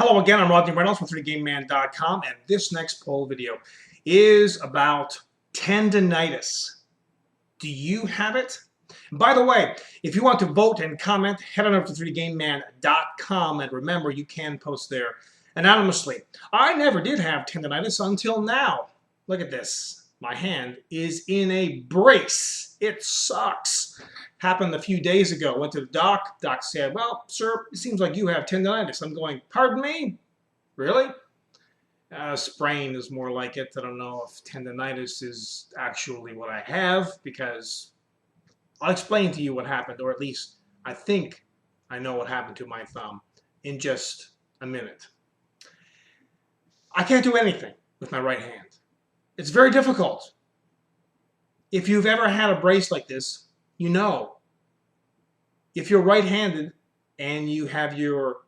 Hello again, I'm Rodney Reynolds from 3GameMan.com, and this next poll video is about tendonitis. Do you have it? And by the way, if you want to vote and comment, head on over to 3GameMan.com, and remember, you can post there anonymously. I never did have tendonitis until now. Look at this. My hand is in a brace. It sucks. Happened a few days ago. Went to the doc. Doc said, well, sir, it seems like you have tendonitis. I'm going, pardon me? Really? Sprain is more like it. I don't know if tendonitis is actually what I have, because I'll explain to you what happened, or at least I think I know what happened to my thumb in just a minute. I can't do anything with my right hand. It's very difficult. If you've ever had a brace like this, you know. If you're right-handed and you have your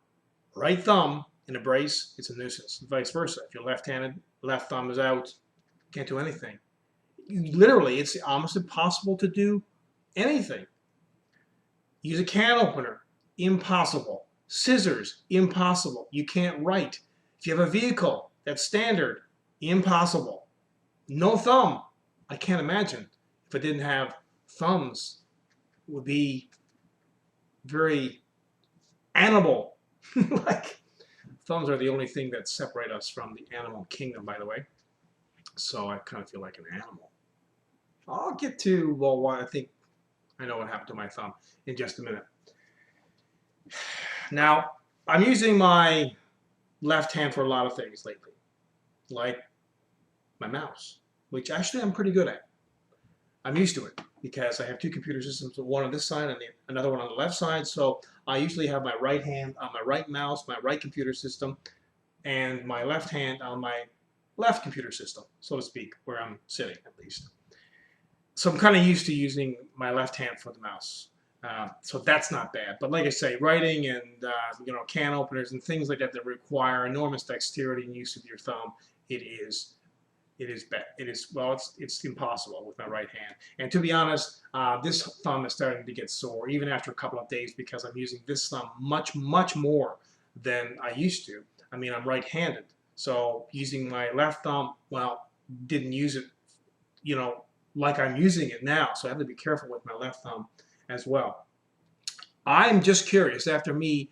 right thumb in a brace, it's a nuisance. And vice versa. If you're left-handed, left thumb is out, can't do anything. Literally, it's almost impossible to do anything. Use a can opener, impossible. Scissors, impossible. You can't write. If you have a vehicle, that's standard, impossible. No thumb. I can't imagine if I didn't have thumbs. It would be very animal. Like, thumbs are the only thing that separate us from the animal kingdom, by the way. So I kind of feel like an animal. I'll get to, well, I think I know what happened to my thumb in just a minute. Now, I'm using my left hand for a lot of things lately, like my mouse, which actually I'm pretty good at. I'm used to it because I have two computer systems, one on this side and another one on the left side. So I usually have my right hand on my right mouse, my right computer system, and my left hand on my left computer system, so to speak, where I'm sitting at least. So I'm kind of used to using my left hand for the mouse. So that's not bad. But like I say, writing and can openers and things like that that require enormous dexterity and use of your thumb, it is bad. It's impossible with my right hand. And to be honest, this thumb is starting to get sore even after a couple of days, because I'm using this thumb much more than I used to. I mean, I'm right-handed, so using my left thumb, well, didn't use it, like I'm using it now. So I have to be careful with my left thumb as well. I'm just curious, after me,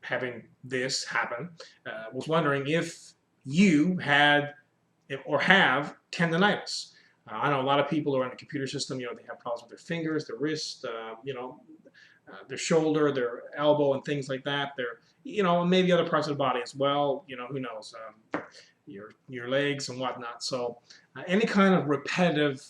having this happen, was wondering if you had or have tendonitis. I know a lot of people who are in the computer system, they have problems with their fingers, their wrist, their shoulder, their elbow, and things like that. Maybe other parts of the body as well. Who knows? Your legs and whatnot. So any kind of repetitive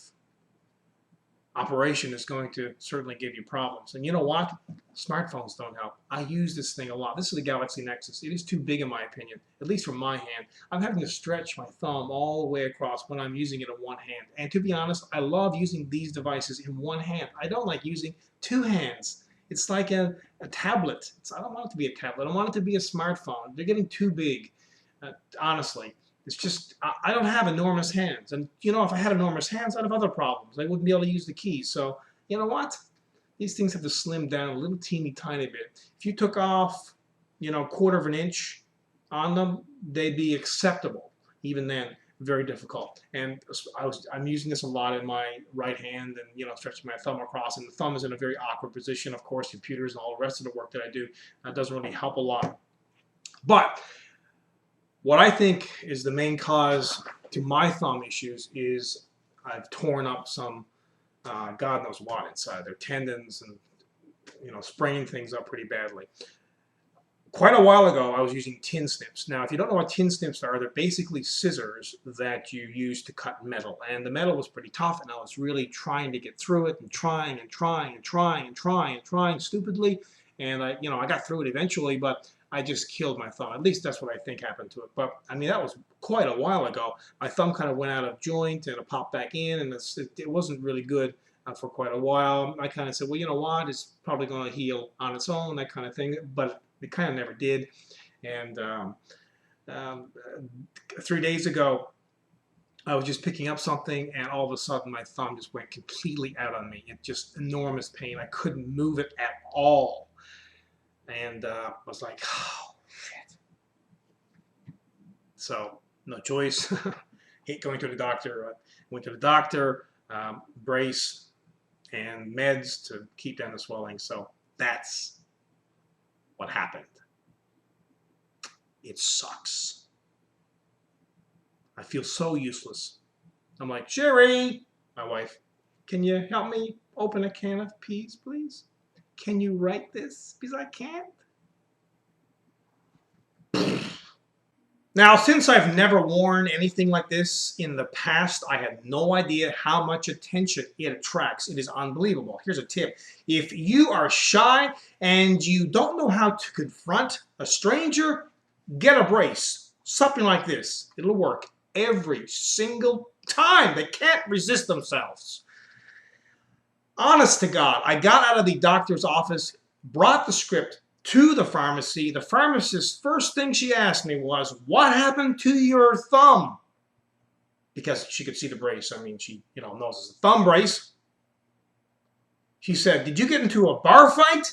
operation is going to certainly give you problems. And you know what? Smartphones don't help. I use this thing a lot. This is the Galaxy Nexus. It is too big in my opinion, at least for my hand. I'm having to stretch my thumb all the way across when I'm using it in one hand. And to be honest, I love using these devices in one hand. I don't like using two hands. It's like a tablet. I don't want it to be a tablet. I want it to be a smartphone. They're getting too big, honestly. It's just, I don't have enormous hands. And, if I had enormous hands, I'd have other problems. I wouldn't be able to use the keys. So, you know what? These things have to slim down a little teeny tiny bit. If you took off, quarter of an inch on them, they'd be acceptable. Even then, very difficult. And I'm using this a lot in my right hand and, stretching my thumb across. And the thumb is in a very awkward position. Of course, computers and all the rest of the work that I do, that doesn't really help a lot. But what I think is the main cause to my thumb issues is I've torn up some, God knows what inside their tendons, and spraining things up pretty badly. Quite a while ago, I was using tin snips. Now, if you don't know what tin snips are, they're basically scissors that you use to cut metal. And the metal was pretty tough, and I was really trying to get through it, and trying stupidly. And I got through it eventually, but I just killed my thumb. At least that's what I think happened to it. But I mean, that was quite a while ago. My thumb kind of went out of joint and it popped back in, and it wasn't really good for quite a while. I kind of said, well, you know what? It's probably going to heal on its own, that kind of thing. But it kind of never did. And 3 days ago, I was just picking up something, and all of a sudden my thumb just went completely out on me. It just enormous pain. I couldn't move it at all. And I was like, oh, So no choice. Hate going to the doctor. Went to the doctor, brace, and meds to keep down the swelling. So that's what happened. It sucks. I feel so useless. I'm like, Sherry, my wife, can you help me open a can of peas, please? Can you write this? Because I can't. Now, since I've never worn anything like this in the past, I had no idea how much attention it attracts. It is unbelievable. Here's a tip. If you are shy and you don't know how to confront a stranger, get a brace. Something like this. It'll work every single time. They can't resist themselves. Honest to God, I got out of the doctor's office, brought the script to the pharmacy. The pharmacist's first thing she asked me was, what happened to your thumb? Because she could see the brace. I mean, she, knows it's a thumb brace. She said, did you get into a bar fight?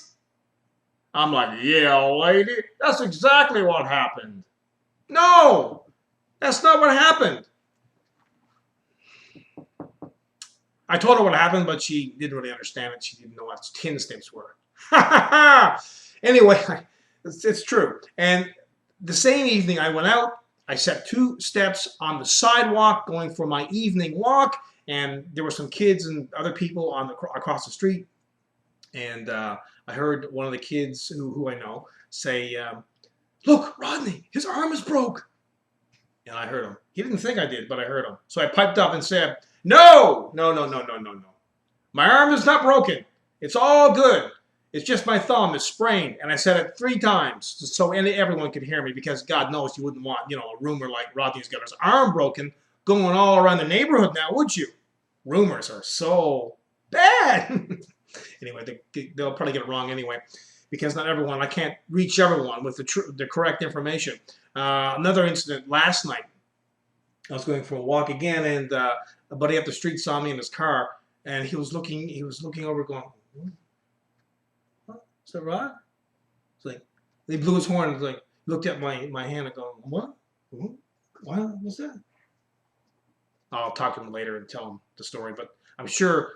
I'm like, yeah, lady, that's exactly what happened. No, that's not what happened. I told her what happened, but she didn't really understand it. She didn't know what tin snips were. Anyway, it's true. And the same evening I went out, I set 2 steps on the sidewalk going for my evening walk, and there were some kids and other people across the street. And I heard one of the kids who I know say, look, Rodney, his arm is broke. And I heard him. He didn't think I did, but I heard him. So I piped up and said, no. My arm is not broken. It's all good. It's just my thumb is sprained. And I said it 3 times so everyone could hear me, because God knows you wouldn't want, a rumor like Rodney's got his arm broken going all around the neighborhood now, would you? Rumors are so bad. Anyway, they'll probably get it wrong anyway, because not everyone, I can't reach everyone with the correct information. Another incident last night, I was going for a walk again, and a buddy up the street saw me in his car, and he was looking over going, what? Is that Rod? It's like, he blew his horn and like looked at my hand and going, what? What's that? I'll talk to him later and tell him the story, but I'm sure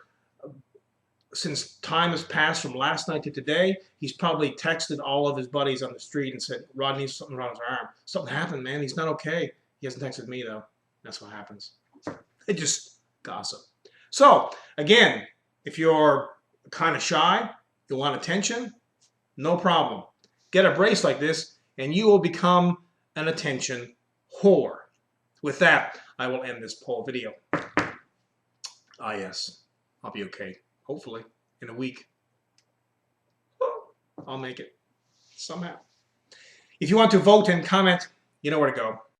since time has passed from last night to today, he's probably texted all of his buddies on the street and said, Rodney's something wrong with his arm. Something happened, man. He's not okay. He hasn't texted me, though. That's what happens. They just gossip. So, again, if you're kind of shy, you want attention, no problem. Get a brace like this, and you will become an attention whore. With that, I will end this poll video. Ah, yes. I'll be okay. Hopefully, in a week. I'll make it somehow. If you want to vote and comment, you know where to go.